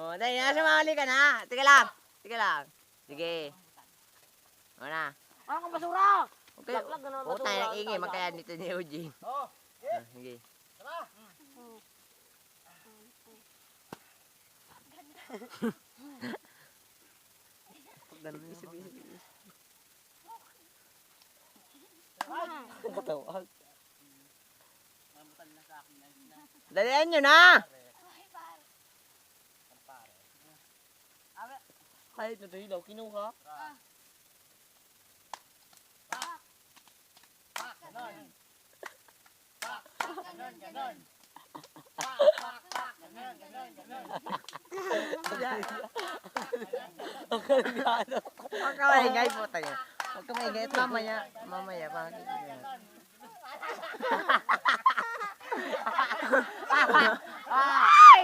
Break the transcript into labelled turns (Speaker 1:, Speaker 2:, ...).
Speaker 1: Oh, dahil na sumali ka na. Tika lang. Tika lang. Sige. O na.
Speaker 2: Ano kang basura?
Speaker 1: Okay. Puta ng ingay. Magkaya dito ni Eugene.
Speaker 3: Oh,
Speaker 1: Sige.
Speaker 3: tara.
Speaker 1: Dalian nyo na!
Speaker 2: Kahit na ito ilaw, kinuha.
Speaker 3: Ganon. Ganon, ganon. Ganon, ganon, ganon.
Speaker 2: Ang kaligado.
Speaker 1: Huwag ka maingay po tayo. Huwag ka maingay. At mamaya. Mamaya. Bakit? Ay!